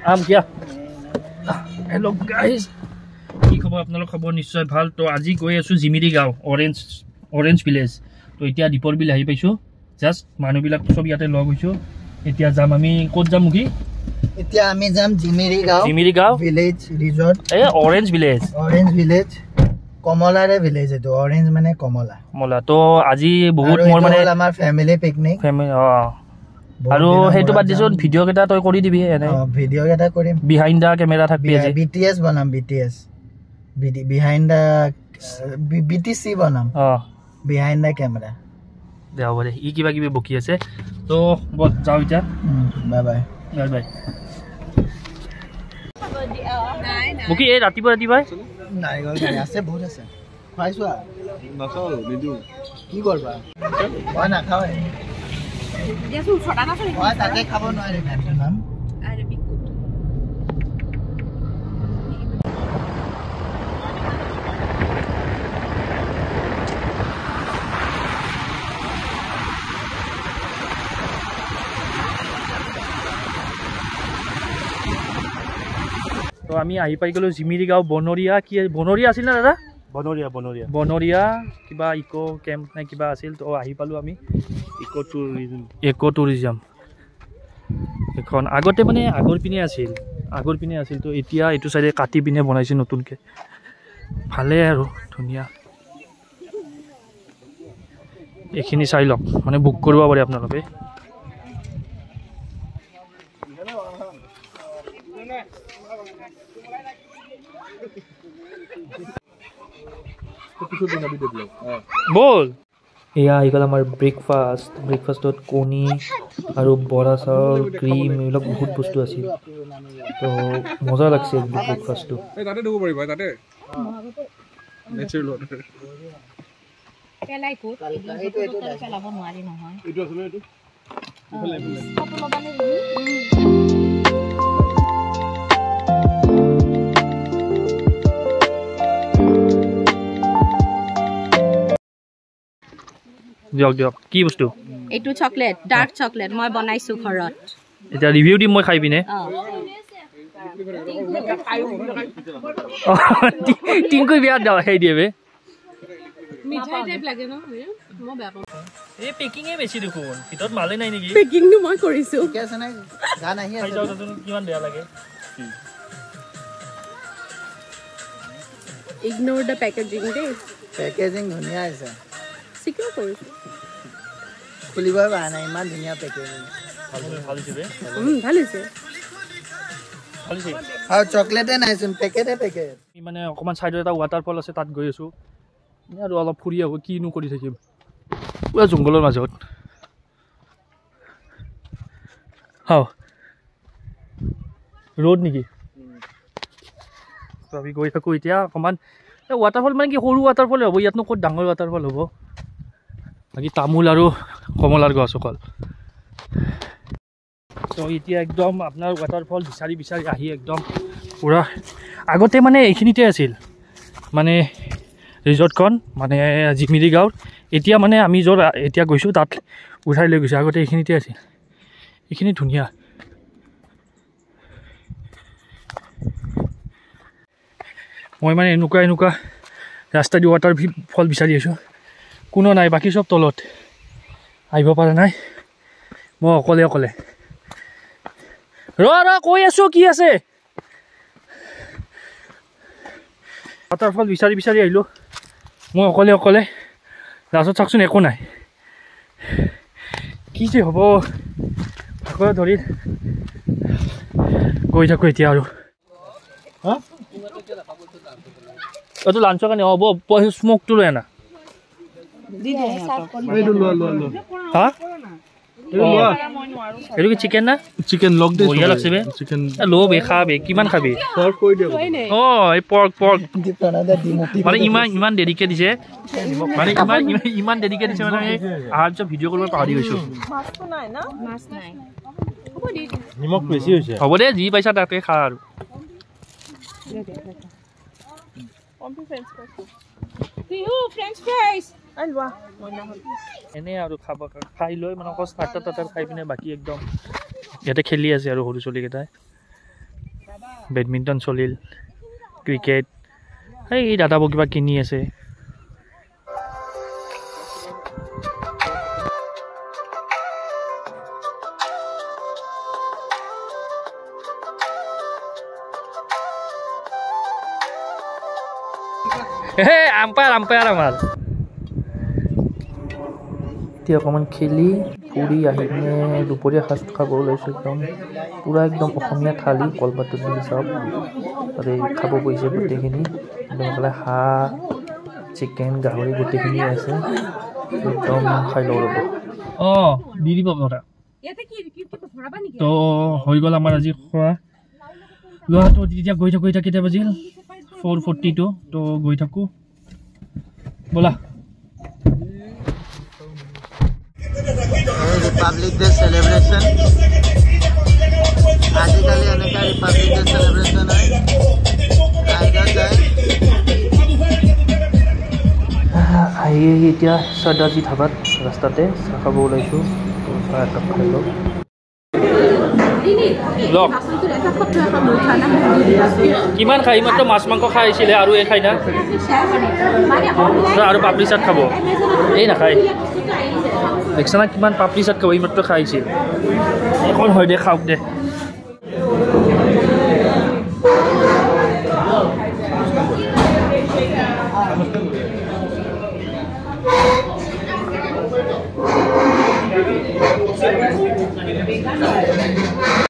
আম কিয়া hello' guys কি খবৰ আপোনালোক খবৰ নিশ্চয় ভাল তো আজি গৈ আছোঁ জিমিৰি গাঁও অৰেঞ্জ ভিলেজ তো এতিয়া দীপৰ বিল আহি পাইছোঁ জাষ্ট মানুহবিলাক চব ইয়াতে লগ হৈছোঁ এতিয়া যাম আমি ক'ত যাম কি এতিয়া আমি যাম জিমিৰি গাঁও ভিলেজ ৰিজৰ্ট অৰেঞ্জ ভিলেজ কমলাৰে ভিলেজ এইটো অৰেঞ্জ মানে কমলা তো আজি বহুত মোৰ মানে আমাৰ ফেমিলি পিকনিক আৰু সেইটো বাদ দিছোঁ ভিডিঅ' কেইটা তই কৰি দিবি এনে ভিডিঅ' কেইটা কৰিম বিহাইণ্ড দা কেমেৰা থাকবি আজি BTS বনাম BTS বিহাইণ্ড দা BTC বনাম বিহাইণ্ড দা কেমেৰা দে হ'ব দে ই কিবা কিবি বকি আছে তো বল যাওঁ এতিয়া বাই বাই বকি এই ৰাতিপুৱাই নাৰিকল আছে বহুত আছে খুৱাইছো নাখাওঁ নিদিওঁ কি কৰবা মই নাখাওঁ তাতে খাব নোৱাৰি নাম তো আমি আহি পাই গ'লোঁ জিমিৰি গাঁও বনৰীয়া কি বনৰীয়া আছিল না দাদা বনৰীয়া কিবা ইকো কেম্প নে কিবা আছিল তো আহি পালোঁ আমি ইকো টুৰিজম এখন আগতে মানে আগৰ পিনে আছিল তো এতিয়া এইটো চাইডে কাটি পিনে বনাইছে নতুনকৈ ভালে আৰু ধুনীয়া এইখিনি চাই লওক মানে বুক কৰিব পাৰে আপোনালোকে বল এয়া আহি গ'ল আমাৰ ব্ৰেকফাষ্টত কণী আৰু বৰা চাউল ক্ৰীম এইবিলাক বহুত বস্তু আছিল তো মজা লাগছে ব্ৰেকফাষ্টটো দিয়ক কি বস্তু এইটো চকলেট ডাৰ্ক চকলেট মই বনাইছো ঘৰত এটা ৰিভিউ দিম মই খাই পিনে টিংকুই বিয়াত দাও সেই দিয়েবে মিঠাই টাইপ লাগে ন মই বেয়া পাওঁ এই পেকিংয়ে বেছি দেখোন ভিতৰত মালে নাই নেকি পেকিংটো মই কৰিছো কি আছে না গান আহি আছে কিমান বেয়া লাগে ignore the packaging the packaging ধুনীয়া আছে সিকিউ কৰিছো খুলিব পৰা নাই ইমান ধুনীয়া পেকেজিং ভাল হৈছে আৰু চকলেটে নাইচোন পেকেট মানে অকণমান চাইডত এটা ৱাটাৰফল আছে তাত গৈ আছোঁ আৰু অলপ ফুৰি আহোঁ কিনো কৰি থাকিম পুৰা জংঘলৰ মাজত ৰ'দ নেকি তো আমি গৈ থাকোঁ এতিয়া অকণমান এই ৱাটাৰফল মানে কি সৰু ৱাটাৰফলে হ'ব ইয়াতনো ক'ত ডাঙৰ ৱাটাৰফল হ'ব বাকী তামোল আৰু কমলাৰ গছ অকল তো এতিয়া একদম আপোনাৰ ৱাটাৰফল বিচাৰি আহি একদম পূৰা আগতে মানে এইখিনিতে আছিল মানে ৰিজৰ্টখন মানে জিমিৰি গাঁৱত এতিয়া মানে আমি য'ত এতিয়া গৈছোঁ তাত উঠাই লৈ গৈছোঁ আগতে এইখিনিতে আছিল এইখিনি ধুনীয়া মই মানে এনেকুৱা ৰাস্তা দি ৱাটাৰফল বিচাৰি আছোঁ কোনো নাই বাকী চব তলত আহিব পৰা নাই মই অকলে ৰ কৈ আছোঁ কি আছে ৱাটাৰফল বিচাৰি আহিলোঁ মই অকলে লাষ্টত চাওকচোন একো নাই কি যে হ'ব ভাগৰ ধৰি গৈ থাকোঁ এতিয়া আৰু এইটো লাঞ্চৰ কাৰণে হ'ব স্মকটো লৈ আনা এইটো কি চিকেন না চিকেন লগ দে বঢ়িয়া লাগছে বে চিকেন লো বে খাবে কিমান খাবি পৰ্ক কৈ দে এই পৰ্ক মানে ইমান দেৰিকে দিছে মানে ইমান দেৰিকে দিছে মানে আহাৰ পিছত ভিডিঅ' কৰিব পাহৰি গৈছোঁ মাছটো নাই না মাছ নাই নিমখ বেছি হৈছে হ'ব দে যি পাইছা তাকে খা আৰু ফ্ৰেঞ্চ ফ্ৰাইজ এনে আৰু খাই লৈ মানে অকল ষ্টাৰ্টাৰ খাই পিনে বাকী একদম ইয়াতে খেলি আছে আৰু সৰু ছোৱালীকেইটাই বেডমিণ্টন চলিল ক্ৰিকেট এই দাদাবোৰ কিবা কিনি আছে আম্পায়াৰ আমাৰ এতিয়া অকণমান খেলি ফুৰি আহি পিনে দুপৰীয়া সাজ খাব ওলাইছোঁ একদম পূৰা একদম অসমীয়া থালি কলপাতত দি চব তাতে খাব পৰিছে গোটেইখিনি একদম এইফালে হাঁহ চিকেন গাহৰি গোটেইখিনি আছে একদম খাই লওঁ ৰ'ব অঁ দি দিব কথা তো হৈ গ'ল আমাৰ আজি খোৱা লোৱাটো যেতিয়া গৈ থাকোঁ এতিয়া কেতিয়া বাজিল 4:42 তো গৈ থাকোঁ ব'লা रिपब्लिक डे सेलिब्रेशन आजिकली এনেকা रिपब्लिक डे सेलिब्रेशन है टाइगर जाए আহি এতিয়া সদাজি ধাবাত ৰাস্তাতে চাহ খাব ওলাইছোঁ তো চাহ একাপ খাই লওঁ কিমান খাই মাত্ৰ মাছ মাংস খাই আহিছিলে আৰু এই খাই না আৰু পাপৰি চাট খাব এই নাখায় দেখছা না কিমান পাপৰি চাট খাব এই মাত্ৰ খাই আহিছিল এখন হয় দে খাওক দে